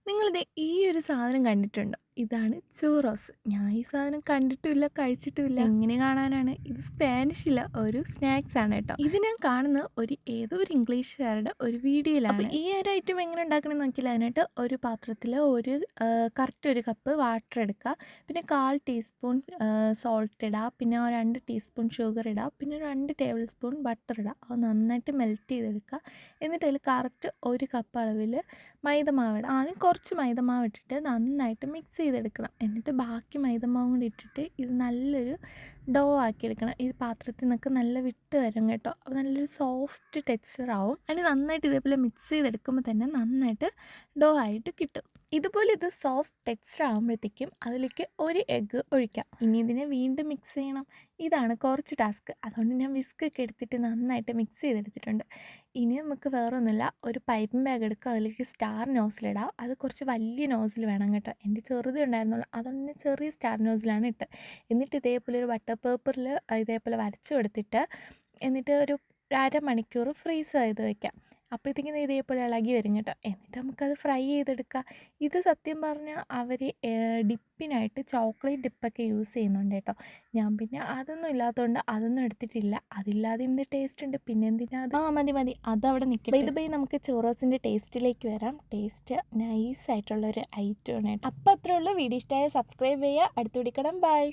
നിങ്ങളിത് ഈ ഒരു സാധനം കണ്ടിട്ടുണ്ടോ? ഇതാണ് ചൂറോസ്. ഞാൻ ഈ സാധനം കണ്ടിട്ടുമില്ല, കഴിച്ചിട്ടുമില്ല. എങ്ങനെ കാണാനാണ്? ഇത് സ്പാനിഷിലെ ഒരു സ്നാക്സ് ആണ് കേട്ടോ. ഇത് ഞാൻ കാണുന്നത് ഏതോ ഒരു ഇംഗ്ലീഷുകാരുടെ ഒരു വീഡിയോയിലാണ്. അപ്പോൾ ഈ ഒരു ഐറ്റം എങ്ങനെ ഉണ്ടാക്കണമെന്ന് നോക്കിയാൽ അതിനായിട്ട് ഒരു പാത്രത്തിൽ കറക്റ്റ് ഒരു കപ്പ് വാട്ടർ എടുക്കുക. പിന്നെ 1/4 ടീസ്പൂൺ സോൾട്ട് ഇടുക. പിന്നെ 2 ടീസ്പൂൺ ഷുഗർ ഇടുക. പിന്നെ 2 ടേബിൾ സ്പൂൺ ബട്ടർ ഇടുക. അത് നന്നായിട്ട് മെൽറ്റ് ചെയ്തെടുക്കുക. എന്നിട്ട് അതിൽ കറക്റ്റ് ഒരു കപ്പ് അളവിൽ മൈദമാവ് ഇടുക. ആദ്യം കുറച്ച് മൈദമാവ് ഇട്ടിട്ട് നന്നായിട്ട് മിക്സ് ചെയ്തെടുക്കണം. എന്നിട്ട് ബാക്കി മൈദമാവും കൂടി ഇട്ടിട്ട് ഇത് നല്ലൊരു ഡോ ആക്കിയെടുക്കണം. ഈ പാത്രത്തിൽ നിന്നൊക്കെ നല്ല വിട്ട് വരും കേട്ടോ. അപ്പോൾ നല്ലൊരു സോഫ്റ്റ് ടെക്സ്ചർ ആവും. അതിന് നന്നായിട്ട് ഇതേപോലെ മിക്സ് ചെയ്തെടുക്കുമ്പോൾ തന്നെ നന്നായിട്ട് ഡോ ആയിട്ട് കിട്ടും. ഇതുപോലെ ഇത് സോഫ്റ്റ് ടെക്സ്ചർ ആകുമ്പോഴത്തേക്കും അതിലേക്ക് ഒരു എഗ്ഗ് ഒഴിക്കാം. ഇനി ഇതിനെ വീണ്ടും മിക്സ് ചെയ്യണം. ഇതാണ് കുറച്ച് ടാസ്ക്. അതുകൊണ്ട് ഞാൻ വിസ്കൊക്കെ എടുത്തിട്ട് നന്നായിട്ട് മിക്സ് ചെയ്തെടുത്തിട്ടുണ്ട്. ഇനി നമുക്ക് വേറൊന്നുമില്ല, ഒരു പൈപ്പിംഗ് ബാഗ് എടുക്കുക. അതിലേക്ക് സ്റ്റാർ നോസിലിടാം. അത് കുറച്ച് വലിയ നോസിൽ വേണം കേട്ടോ. എൻ്റെ ചെറുതേ ഉണ്ടായിരുന്നുള്ളൂ, അതുകൊണ്ട് തന്നെ ചെറിയ സ്റ്റാർ നോസിലാണ് ഇട്ട്. എന്നിട്ട് ഇതേപോലെ ഒരു ബട്ടർ പേപ്പറിൽ ഇതേപോലെ വരച്ചു കൊടുത്തിട്ട് എന്നിട്ട് ഒരു അരമണിക്കൂർ ഫ്രീസ് ചെയ്ത് വയ്ക്കാം. അപ്പോഴത്തേക്കും ഇതേപോലെ ഇളകി വരും കേട്ടോ. എന്നിട്ട് നമുക്കത് ഫ്രൈ ചെയ്തെടുക്കാം. ഇത് സത്യം പറഞ്ഞാൽ അവർ ഡിപ്പിനായിട്ട് ചോക്ലേറ്റ് ഡിപ്പൊക്കെ യൂസ് ചെയ്യുന്നുണ്ട് കേട്ടോ. ഞാൻ പിന്നെ അതൊന്നും ഇല്ലാത്തതുകൊണ്ട് അതൊന്നും എടുത്തിട്ടില്ല. അതില്ലാതെയും ഇത് ടേസ്റ്റ് ഉണ്ട്. പിന്നെ എന്തിനാ അത്? മതി മതി, അതവിടെ നിൽക്കും. ഇത് നമുക്ക് ചോറോസിൻ്റെ ടേസ്റ്റിലേക്ക് വരാം. ടേസ്റ്റ് നൈസായിട്ടുള്ളൊരു ഐറ്റമാണ് കേട്ടോ. അപ്പോൾ അത്രേ ഉള്ളൂ. വീഡിയോ ഇഷ്ടമായ സബ്സ്ക്രൈബ് ചെയ്യുക. അടുത്ത് പിടിക്കണം. ബൈ.